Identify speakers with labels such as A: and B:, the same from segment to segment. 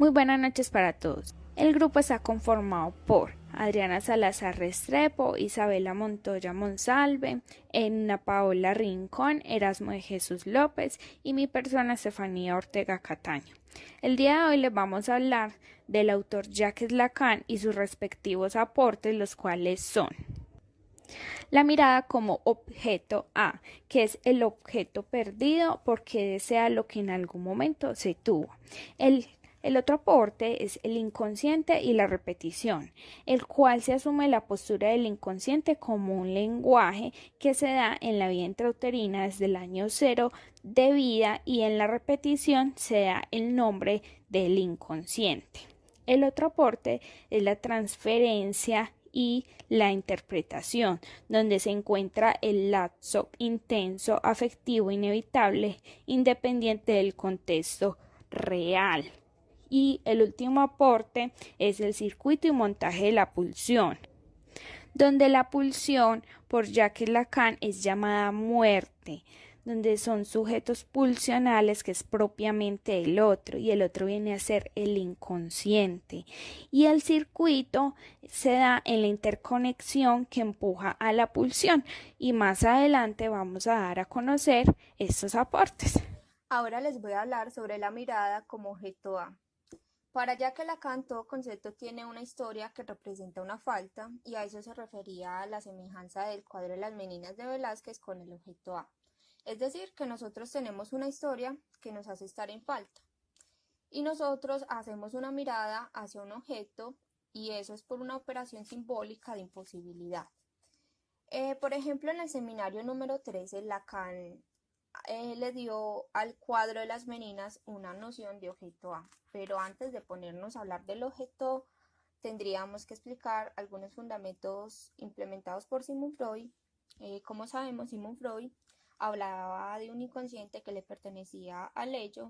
A: Muy buenas noches para todos. El grupo está conformado por Adriana Salazar Restrepo, Isabela Montoya Monsalve, Enna Paola Rincón, Erasmo de Jesús López y mi persona Estefanía Ortega Cataño. El día de hoy les vamos a hablar del autor Jacques Lacan y sus respectivos aportes, los cuales son: la mirada como objeto A, que es el objeto perdido porque desea lo que en algún momento se tuvo. El otro aporte es el inconsciente y la repetición, el cual se asume la postura del inconsciente como un lenguaje que se da en la vida intrauterina desde el año cero de vida, y en la repetición se da el nombre del inconsciente. El otro aporte es la transferencia y la interpretación, donde se encuentra el lapso intenso afectivo inevitable independiente del contexto real. Y el último aporte es el circuito y montaje de la pulsión, donde la pulsión por Jacques Lacan es llamada muerte, donde son sujetos pulsionales, que es propiamente el otro, y el otro viene a ser el inconsciente, y el circuito se da en la interconexión que empuja a la pulsión, y más adelante vamos a dar a conocer estos aportes.
B: Ahora les voy a hablar sobre la mirada como objeto A. Para Jacques Lacan, todo concepto tiene una historia que representa una falta, y a eso se refería a la semejanza del cuadro de las Meninas de Velázquez con el objeto A. Es decir, que nosotros tenemos una historia que nos hace estar en falta, y nosotros hacemos una mirada hacia un objeto, y eso es por una operación simbólica de imposibilidad. Por ejemplo, en el seminario número 13, Lacan le dio al cuadro de las Meninas una noción de objeto A. Pero antes de ponernos a hablar del objeto, tendríamos que explicar algunos fundamentos implementados por Sigmund Freud. Como sabemos, Sigmund Freud hablaba de un inconsciente que le pertenecía al ello,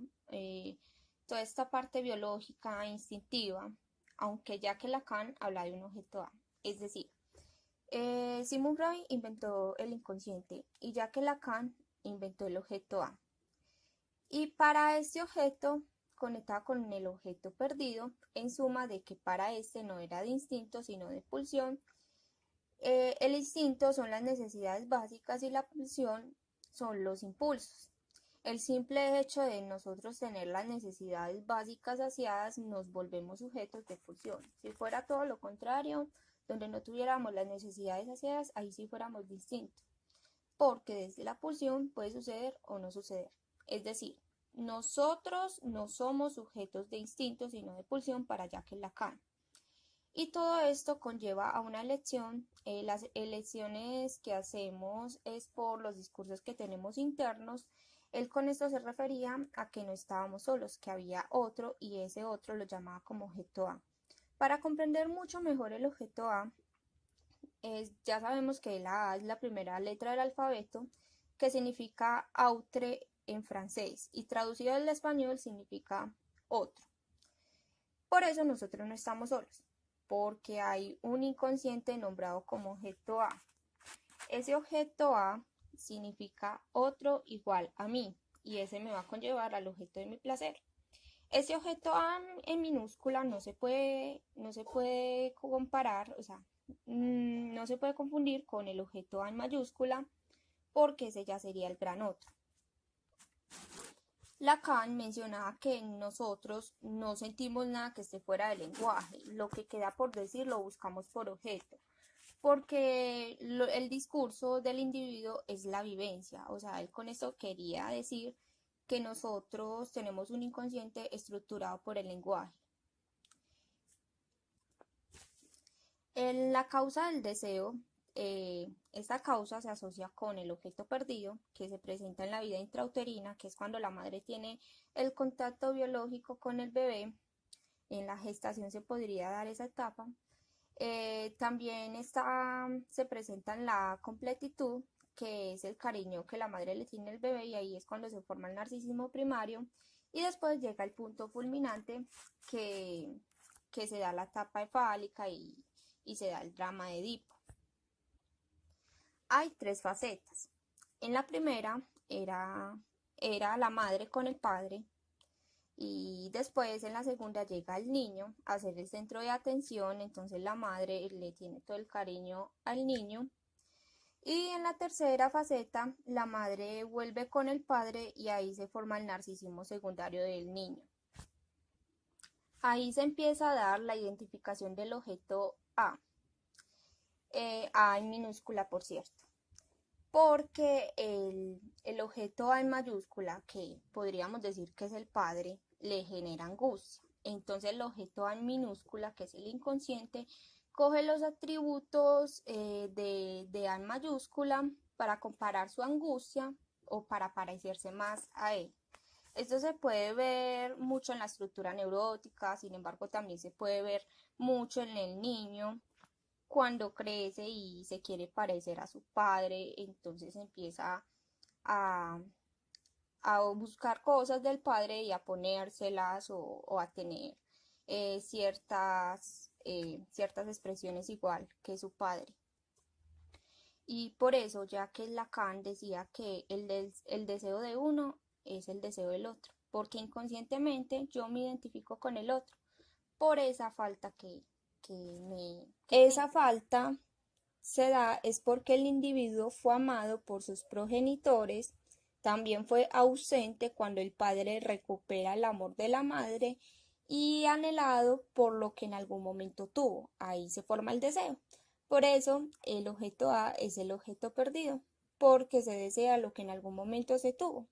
B: toda esta parte biológica e instintiva, aunque ya que Lacan habla de un objeto A. Es decir, Sigmund Freud inventó el inconsciente y ya que Lacan inventó el objeto A. Y para este objeto conectaba con el objeto perdido, en suma de que para este no era de instinto sino de pulsión. El instinto son las necesidades básicas y la pulsión son los impulsos. El simple hecho de nosotros tener las necesidades básicas saciadas nos volvemos sujetos de pulsión. Si fuera todo lo contrario, donde no tuviéramos las necesidades saciadas, ahí sí fuéramos distintos, porque desde la pulsión puede suceder o no suceder. Es decir, nosotros no somos sujetos de instinto sino de pulsión para Jacques Lacan. Y todo esto conlleva a una elección. Las elecciones que hacemos es por los discursos que tenemos internos. Él con esto se refería a que no estábamos solos, que había otro, y ese otro lo llamaba como objeto A. Para comprender mucho mejor el objeto A, ya sabemos que la A es la primera letra del alfabeto, que significa autre en francés, y traducido al español significa otro. Por eso nosotros no estamos solos, porque hay un inconsciente nombrado como objeto A. Ese objeto A significa otro igual a mí, y ese me va a conllevar al objeto de mi placer. Ese objeto A en minúscula no se puede comparar, o sea, no se puede confundir con el objeto A en mayúscula, porque ese ya sería el gran otro. Lacan mencionaba que nosotros no sentimos nada que esté fuera del lenguaje, lo que queda por decir lo buscamos por objeto, porque el discurso del individuo es la vivencia. O sea, él con esto quería decir que nosotros tenemos un inconsciente estructurado por el lenguaje. En la causa del deseo, esta causa se asocia con el objeto perdido que se presenta en la vida intrauterina, que es cuando la madre tiene el contacto biológico con el bebé. En la gestación se podría dar esa etapa. También se presenta en la completitud, que es el cariño que la madre le tiene al bebé, y ahí es cuando se forma el narcisismo primario. Y después llega el punto fulminante, que se da la etapa fálica y se da el drama de Edipo. Hay tres facetas. En la primera era la madre con el padre. Y después en la segunda llega el niño a ser el centro de atención, entonces la madre le tiene todo el cariño al niño. Y en la tercera faceta, la madre vuelve con el padre y ahí se forma el narcisismo secundario del niño. Ahí se empieza a dar la identificación del objeto A en minúscula por cierto, porque el objeto A en mayúscula, que podríamos decir que es el padre, le genera angustia. Entonces el objeto A en minúscula, que es el inconsciente, coge los atributos de A en mayúscula para comparar su angustia o para parecerse más a él. Esto se puede ver mucho en la estructura neurótica, sin embargo también se puede ver mucho en el niño cuando crece y se quiere parecer a su padre, entonces empieza a, a buscar cosas del padre y a ponérselas o a tener ciertas expresiones igual que su padre. Y por eso, ya que Lacan decía que el deseo de uno es el deseo del otro, porque inconscientemente yo me identifico con el otro por esa falta esa falta se da es porque el individuo fue amado por sus progenitores, también fue ausente cuando el padre recupera el amor de la madre y anhelado por lo que en algún momento tuvo. Ahí se forma el deseo. Por eso el objeto A es el objeto perdido, porque se desea lo que en algún momento se tuvo.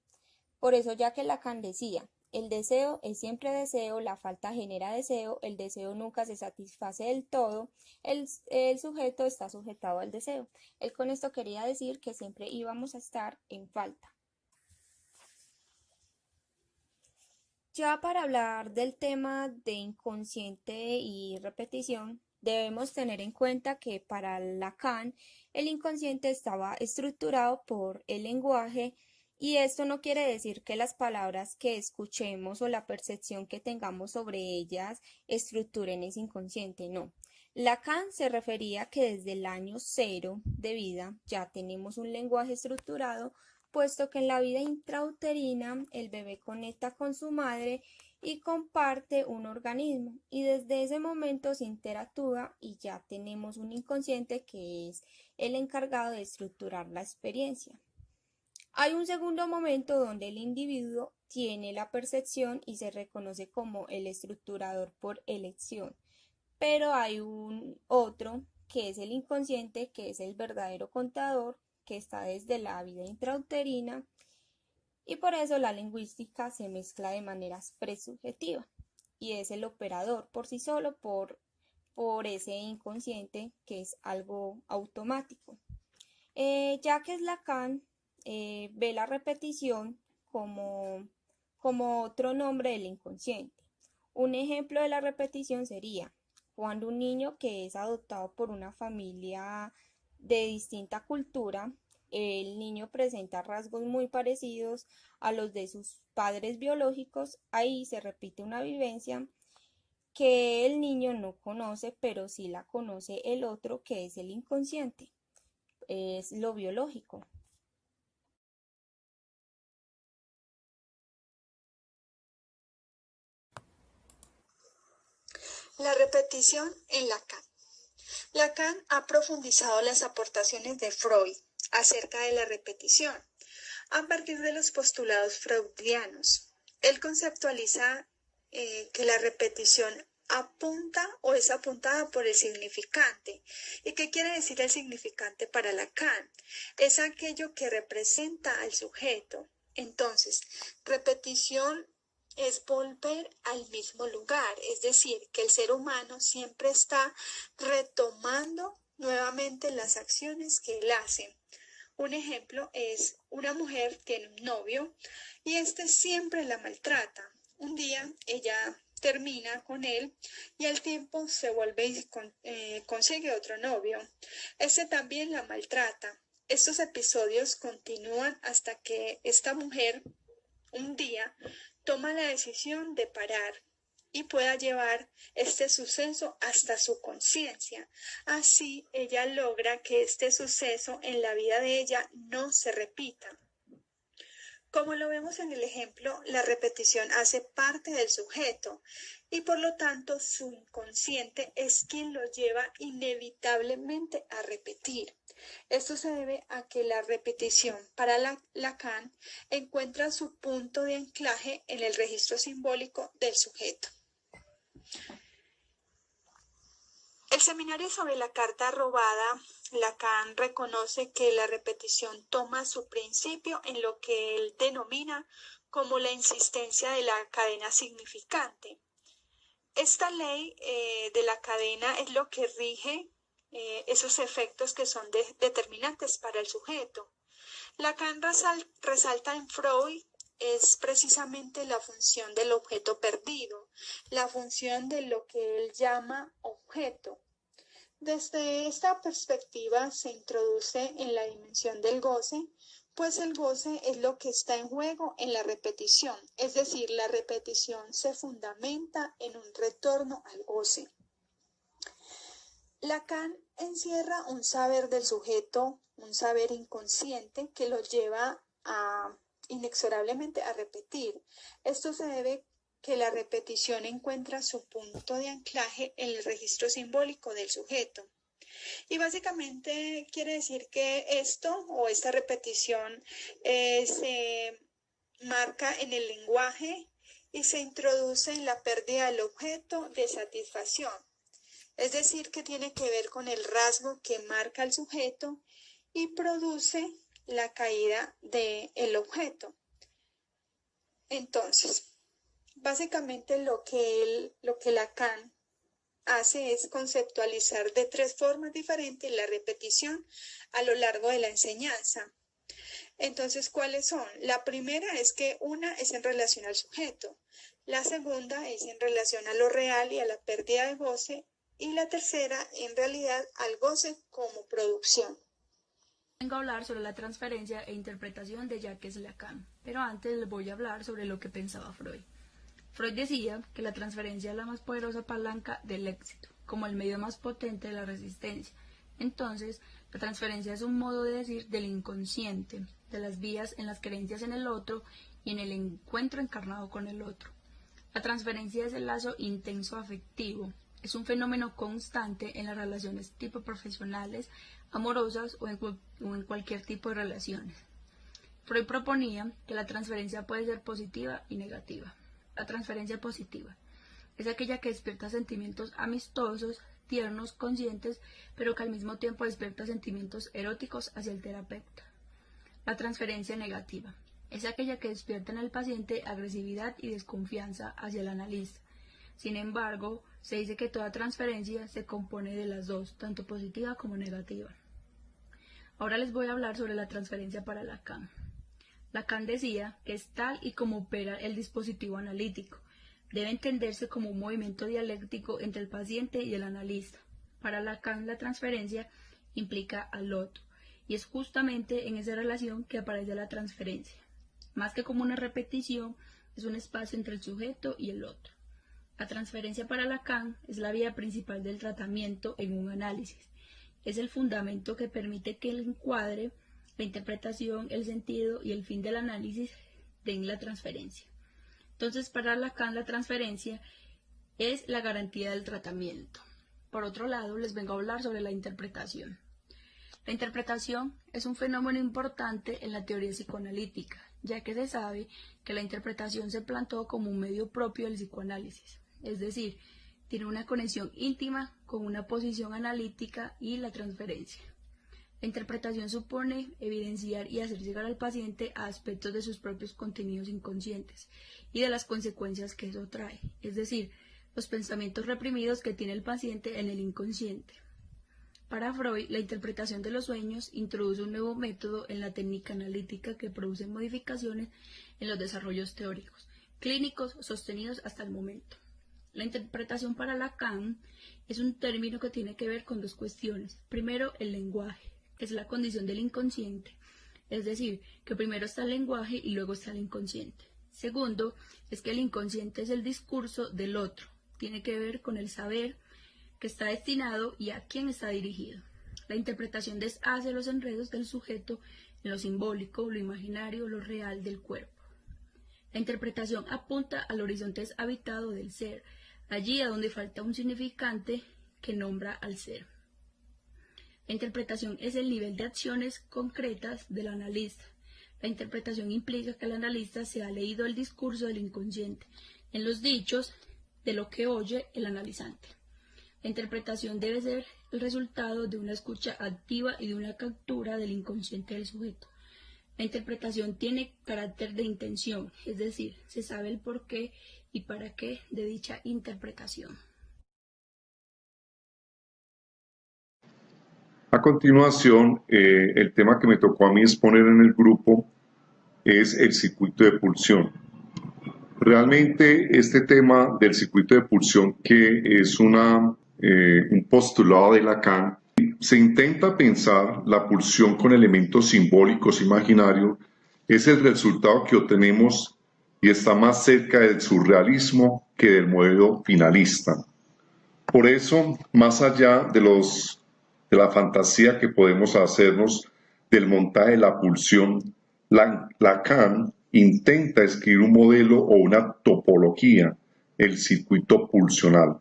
B: Por eso ya que Lacan decía, el deseo es siempre deseo, la falta genera deseo, el deseo nunca se satisface del todo, el sujeto está sujetado al deseo. Él con esto quería decir que siempre íbamos a estar en falta. Ya para hablar del tema de inconsciente y repetición, debemos tener en cuenta que para Lacan el inconsciente estaba estructurado por el lenguaje y esto no quiere decir que las palabras que escuchemos o la percepción que tengamos sobre ellas estructuren ese inconsciente, no. Lacan se refería que desde el año cero de vida ya tenemos un lenguaje estructurado, puesto que en la vida intrauterina el bebé conecta con su madre y comparte un organismo y desde ese momento se interactúa y ya tenemos un inconsciente que es el encargado de estructurar la experiencia. Hay un segundo momento donde el individuo tiene la percepción y se reconoce como el estructurador por elección, pero hay un otro que es el inconsciente, que es el verdadero contador, que está desde la vida intrauterina y por eso la lingüística se mezcla de maneras presubjetivas y es el operador por sí solo por ese inconsciente que es algo automático. Jacques Lacan ve la repetición como otro nombre del inconsciente. Un ejemplo de la repetición sería cuando un niño que es adoptado por una familia de distinta cultura, el niño presenta rasgos muy parecidos a los de sus padres biológicos, ahí se repite una vivencia que el niño no conoce, pero sí la conoce el otro, que es el inconsciente, es lo biológico.
C: La repetición en Lacan. Lacan ha profundizado las aportaciones de Freud acerca de la repetición a partir de los postulados freudianos. Él conceptualiza que la repetición apunta o es apuntada por el significante. ¿Y qué quiere decir el significante para Lacan? Es aquello que representa al sujeto. Entonces, repetición es volver al mismo lugar, es decir, que el ser humano siempre está retomando nuevamente las acciones que él hace. Un ejemplo es una mujer tiene un novio y este siempre la maltrata. Un día ella termina con él y al tiempo se vuelve y consigue otro novio. Este también la maltrata. Estos episodios continúan hasta que esta mujer un día toma la decisión de parar y pueda llevar este suceso hasta su conciencia. Así ella logra que este suceso en la vida de ella no se repita. Como lo vemos en el ejemplo, la repetición hace parte del sujeto y por lo tanto su inconsciente es quien lo lleva inevitablemente a repetir. Esto se debe a que la repetición para Lacan encuentra su punto de anclaje en el registro simbólico del sujeto. El seminario sobre la carta robada, Lacan reconoce que la repetición toma su principio en lo que él denomina como la insistencia de la cadena significante. Esta ley de la cadena es lo que rige esos efectos que son determinantes para el sujeto. Lacan resalta en Freud es precisamente la función del objeto perdido, la función de lo que él llama objeto. Desde esta perspectiva se introduce en la dimensión del goce, pues el goce es lo que está en juego en la repetición, es decir, la repetición se fundamenta en un retorno al goce. Lacan encierra un saber del sujeto, un saber inconsciente que lo lleva inexorablemente a repetir. Esto se debe que la repetición encuentra su punto de anclaje en el registro simbólico del sujeto. Y básicamente quiere decir que esto o esta repetición se marca en el lenguaje y se introduce en la pérdida del objeto de satisfacción. Es decir, que tiene que ver con el rasgo que marca al sujeto y produce la caída del objeto. Entonces, básicamente lo que Lacan hace es conceptualizar de tres formas diferentes la repetición a lo largo de la enseñanza. Entonces, ¿cuáles son? La primera es que una es en relación al sujeto, la segunda es en relación a lo real y a la pérdida de goce, y la tercera en realidad al goce como producción.
D: Vengo a hablar sobre la transferencia e interpretación de Jacques Lacan, pero antes les voy a hablar sobre lo que pensaba Freud. Freud decía que la transferencia es la más poderosa palanca del éxito, como el medio más potente de la resistencia. Entonces, la transferencia es un modo de decir del inconsciente, de las vías en las creencias en el otro y en el encuentro encarnado con el otro. La transferencia es el lazo intenso afectivo, es un fenómeno constante en las relaciones tipo profesionales, amorosas o en cualquier tipo de relaciones. Freud proponía que la transferencia puede ser positiva y negativa. La transferencia positiva es aquella que despierta sentimientos amistosos, tiernos, conscientes, pero que al mismo tiempo despierta sentimientos eróticos hacia el terapeuta. La transferencia negativa es aquella que despierta en el paciente agresividad y desconfianza hacia el analista. Sin embargo, se dice que toda transferencia se compone de las dos, tanto positiva como negativa. Ahora les voy a hablar sobre la transferencia para Lacan. Lacan decía que es tal y como opera el dispositivo analítico. Debe entenderse como un movimiento dialéctico entre el paciente y el analista. Para Lacan, la transferencia implica al otro, y es justamente en esa relación que aparece la transferencia. Más que como una repetición, es un espacio entre el sujeto y el otro. La transferencia para Lacan es la vía principal del tratamiento en un análisis. Es el fundamento que permite que el encuadre, la interpretación, el sentido y el fin del análisis den la transferencia. Entonces, para Lacan, la transferencia es la garantía del tratamiento. Por otro lado, les vengo a hablar sobre la interpretación. La interpretación es un fenómeno importante en la teoría psicoanalítica, ya que se sabe que la interpretación se plantó como un medio propio del psicoanálisis, es decir, tiene una conexión íntima con una posición analítica y la transferencia. La interpretación supone evidenciar y hacer llegar al paciente a aspectos de sus propios contenidos inconscientes y de las consecuencias que eso trae, es decir, los pensamientos reprimidos que tiene el paciente en el inconsciente. Para Freud, la interpretación de los sueños introduce un nuevo método en la técnica analítica que produce modificaciones en los desarrollos teóricos, clínicos sostenidos hasta el momento. La interpretación para Lacan es un término que tiene que ver con dos cuestiones. Primero, el lenguaje, que es la condición del inconsciente, es decir, que primero está el lenguaje y luego está el inconsciente. Segundo, es que el inconsciente es el discurso del otro, tiene que ver con el saber que está destinado y a quién está dirigido. La interpretación deshace los enredos del sujeto en lo simbólico, lo imaginario, lo real del cuerpo. La interpretación apunta al horizonte habitado del ser, allí a donde falta un significante que nombra al ser. La interpretación es el nivel de acciones concretas del analista. La interpretación implica que el analista se ha leído el discurso del inconsciente, en los dichos de lo que oye el analizante. La interpretación debe ser el resultado de una escucha activa y de una captura del inconsciente del sujeto. La interpretación tiene carácter de intención, es decir, se sabe el porqué y para qué de dicha interpretación.
E: A continuación, el tema que me tocó a mí exponer en el grupo es el circuito de pulsión. Realmente este tema del circuito de pulsión, que es un postulado de Lacan, se intenta pensar la pulsión con elementos simbólicos imaginarios, es el resultado que obtenemos y está más cerca del surrealismo que del modelo finalista. Por eso, más allá de la fantasía que podemos hacernos del montaje de la pulsión, Lacan intenta escribir un modelo o una topología, el circuito pulsional.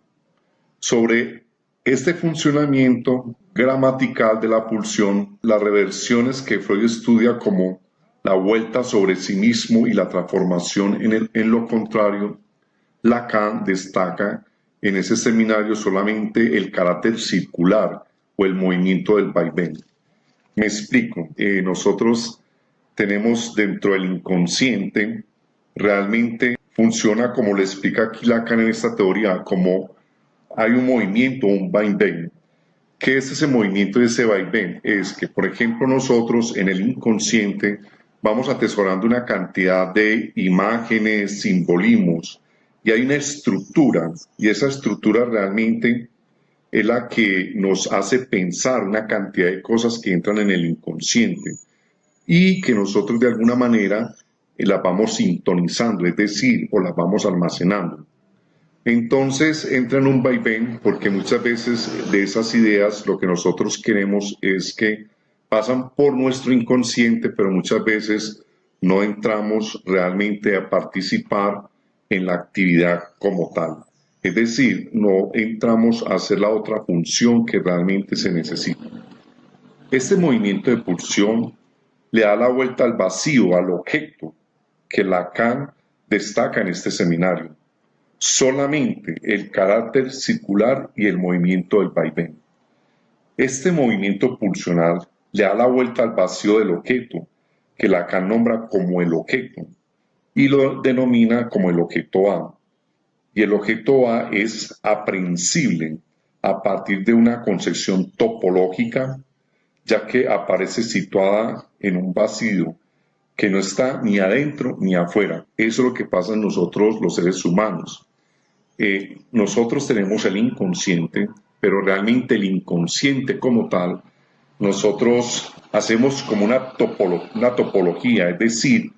E: Sobre este funcionamiento gramatical de la pulsión, las reversiones que Freud estudia como la vuelta sobre sí mismo y la transformación en lo contrario, Lacan destaca en ese seminario solamente el carácter circular o el movimiento del vaivén. Me explico. Nosotros tenemos dentro del inconsciente, realmente funciona como le explica aquí Lacan en esta teoría, como hay un movimiento, un vaivén. ¿Qué es ese movimiento y ese vaivén? Es que, por ejemplo, nosotros en el inconsciente vamos atesorando una cantidad de imágenes, simbolismos, y hay una estructura, y esa estructura realmente es la que nos hace pensar una cantidad de cosas que entran en el inconsciente y que nosotros de alguna manera las vamos sintonizando, es decir, o las vamos almacenando. Entonces entra en un vaivén porque muchas veces de esas ideas lo que nosotros queremos es que pasan por nuestro inconsciente, pero muchas veces no entramos realmente a participar en la actividad como tal. Es decir, no entramos a hacer la otra función que realmente se necesita. Este movimiento de pulsión le da la vuelta al vacío, al objeto, que Lacan destaca en este seminario. Solamente el carácter circular y el movimiento del vaivén. Este movimiento pulsional le da la vuelta al vacío del objeto, que Lacan nombra como el objeto, y lo denomina como el objeto A. Y el objeto A es aprehensible a partir de una concepción topológica, ya que aparece situada en un vacío que no está ni adentro ni afuera. Eso es lo que pasa en nosotros los seres humanos. Nosotros tenemos el inconsciente, pero realmente el inconsciente como tal, nosotros hacemos como una topología, es decir,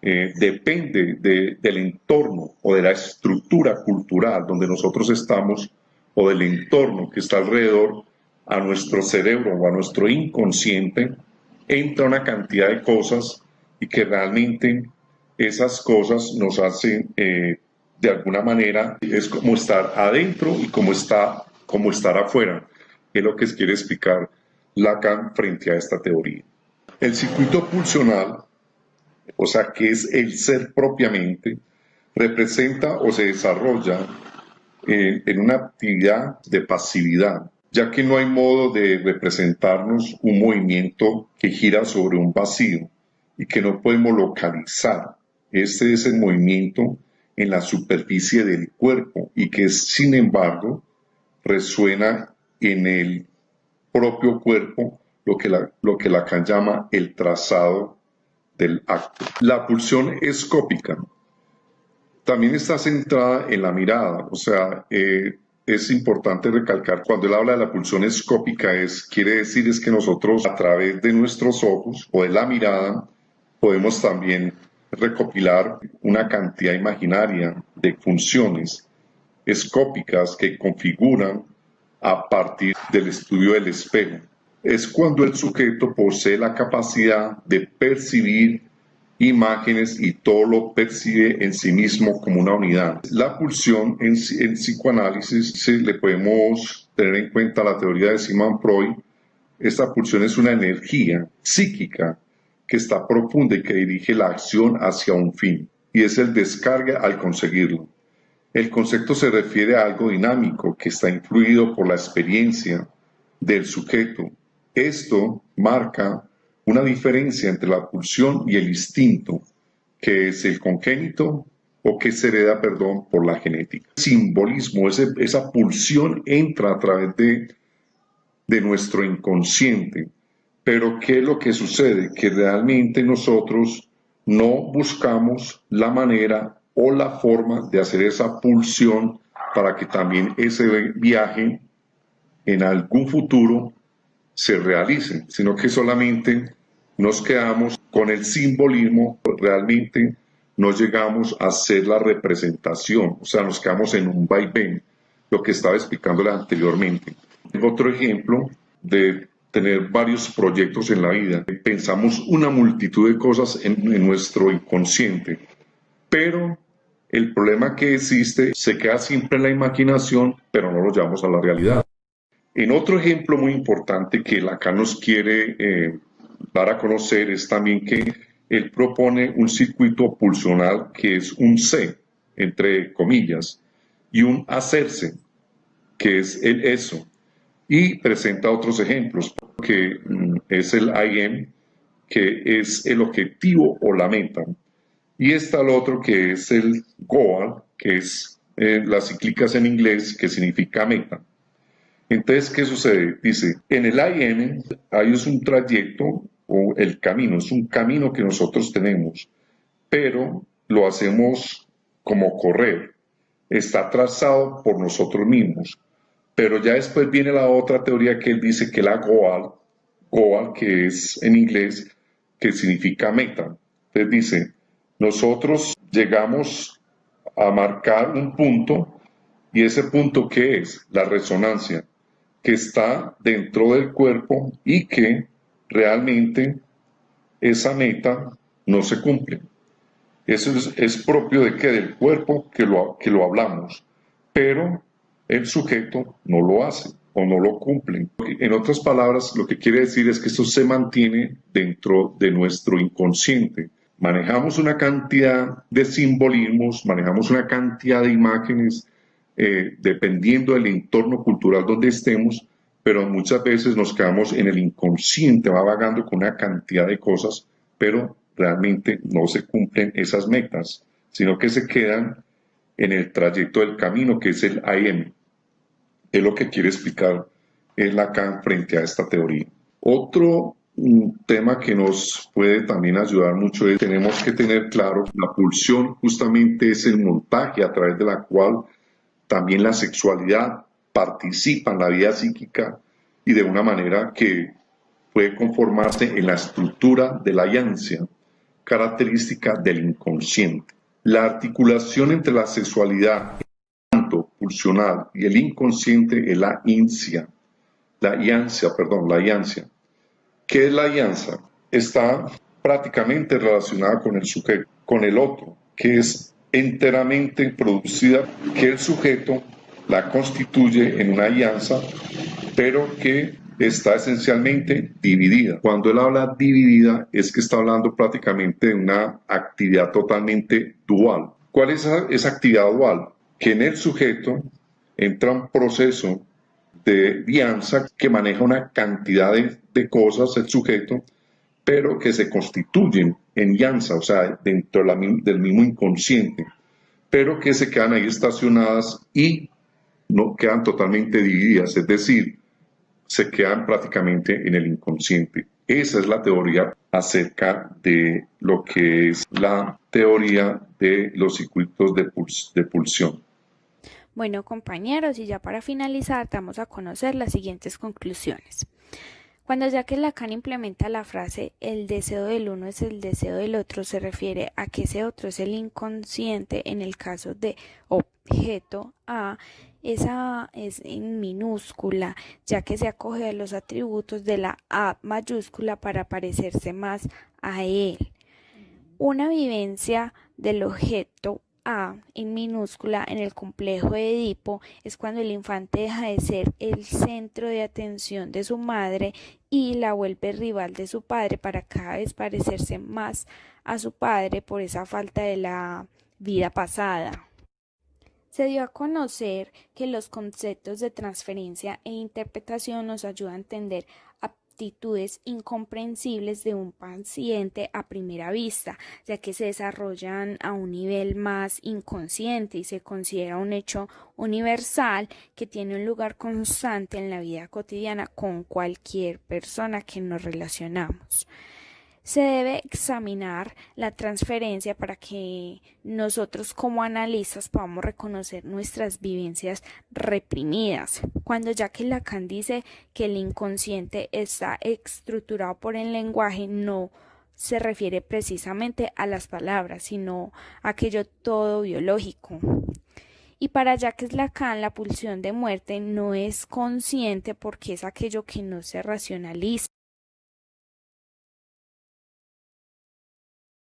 E: depende del entorno o de la estructura cultural donde nosotros estamos o del entorno que está alrededor a nuestro cerebro o a nuestro inconsciente, entra una cantidad de cosas y que realmente esas cosas nos hacen, de alguna manera, es como estar adentro y como estar afuera, es lo que quiere explicar Lacan frente a esta teoría. El circuito pulsional, o sea, que es el ser propiamente, representa o se desarrolla en una actividad de pasividad, ya que no hay modo de representarnos un movimiento que gira sobre un vacío y que no podemos localizar. Este es el movimiento en la superficie del cuerpo y que, sin embargo, resuena en el propio cuerpo, lo que Lacan llama el trazado del acto. La pulsión escópica también está centrada en la mirada, o sea, es importante recalcar cuando él habla de la pulsión escópica, quiere decir que nosotros a través de nuestros ojos o de la mirada podemos también recopilar una cantidad imaginaria de funciones escópicas que configuran a partir del estudio del espejo. es cuando el sujeto posee la capacidad de percibir imágenes y todo lo percibe en sí mismo como una unidad. La pulsión en psicoanálisis, le podemos tener en cuenta la teoría de Sigmund Freud. Esta pulsión es una energía psíquica que está profunda y que dirige la acción hacia un fin, y es el descarga al conseguirlo. El concepto se refiere a algo dinámico que está influido por la experiencia del sujeto. Esto marca una diferencia entre la pulsión y el instinto, que es el congénito o que se hereda, por la genética. El simbolismo, esa pulsión entra a través de nuestro inconsciente. Pero ¿qué es lo que sucede? Que realmente nosotros no buscamos la manera o la forma de hacer esa pulsión para que también ese viaje en algún futuro se realice, sino que solamente nos quedamos con el simbolismo, realmente no llegamos a hacer la representación, o sea, nos quedamos en un vaivén, lo que estaba explicándole anteriormente. Otro ejemplo de tener varios proyectos en la vida. Pensamos una multitud de cosas en nuestro inconsciente, pero el problema que existe se queda siempre en la imaginación, pero no lo llevamos a la realidad. En otro ejemplo muy importante que Lacan nos quiere dar a conocer es también que él propone un circuito pulsional que es un C, entre comillas, y un hacerse, que es el eso. Y presenta otros ejemplos, que es el IM, que es el objetivo o la meta. Y está el otro que es el goal, que es las cíclicas en inglés, que significa meta. Entonces, ¿qué sucede? Dice, en el IM hay un trayecto o el camino, es un camino que nosotros tenemos, pero lo hacemos como correr. Está trazado por nosotros mismos. Pero ya después viene la otra teoría que él dice que la goal, que es en inglés, que significa meta. Entonces dice, nosotros llegamos a marcar un punto, y ese punto ¿qué es? La resonancia, que está dentro del cuerpo y que realmente esa meta no se cumple. Eso es propio de qué? Del cuerpo que lo hablamos, pero el sujeto no lo hace o no lo cumple. En otras palabras, lo que quiere decir es que esto se mantiene dentro de nuestro inconsciente. Manejamos una cantidad de simbolismos, manejamos una cantidad de imágenes, dependiendo del entorno cultural donde estemos, pero muchas veces nos quedamos en el inconsciente, va vagando con una cantidad de cosas, pero realmente no se cumplen esas metas, sino que se quedan en el trayecto del camino, que es el IM. Es lo que quiere explicar Lacan frente a esta teoría. Otro tema que nos puede también ayudar mucho es que tenemos que tener claro que la pulsión justamente es el montaje a través de la cual también la sexualidad participa en la vida psíquica y de una manera que puede conformarse en la estructura de la iancia, característica del inconsciente. La articulación entre la sexualidad, tanto pulsional, y el inconsciente es la iancia. ¿Qué es la iancia? Está prácticamente relacionada con el sujeto, con el otro, que es enteramente producida, que el sujeto la constituye en una alianza, pero que está esencialmente dividida. Cuando él habla dividida, es que está hablando prácticamente de una actividad totalmente dual. ¿Cuál es esa actividad dual? Que en el sujeto entra un proceso de alianza que maneja una cantidad de cosas, el sujeto, pero que se constituyen en alianza, o sea, dentro del mismo inconsciente, pero que se quedan ahí estacionadas y no quedan totalmente divididas, es decir, se quedan prácticamente en el inconsciente. Esa es la teoría acerca de lo que es la teoría de los circuitos de pulsión.
A: Bueno, compañeros, y ya para finalizar, damos a conocer las siguientes conclusiones. Cuando Jacques Lacan implementa la frase el deseo del uno es el deseo del otro, se refiere a que ese otro es el inconsciente en el caso de objeto A. Esa es en minúscula, ya que se acoge a los atributos de la A mayúscula para parecerse más a él. Una vivencia del objeto A en minúscula en el complejo de Edipo es cuando el infante deja de ser el centro de atención de su madre y la vuelve rival de su padre para cada vez parecerse más a su padre por esa falta de la vida pasada. Se dio a conocer que los conceptos de transferencia e interpretación nos ayudan a entender actitudes incomprensibles de un paciente a primera vista, ya que se desarrollan a un nivel más inconsciente y se considera un hecho universal que tiene un lugar constante en la vida cotidiana con cualquier persona que nos relacionamos. Se debe examinar la transferencia para que nosotros como analistas podamos reconocer nuestras vivencias reprimidas. Cuando Jacques Lacan dice que el inconsciente está estructurado por el lenguaje, no se refiere precisamente a las palabras, sino a aquello todo biológico. Y para Jacques Lacan la pulsión de muerte no es consciente porque es aquello que no se racionaliza.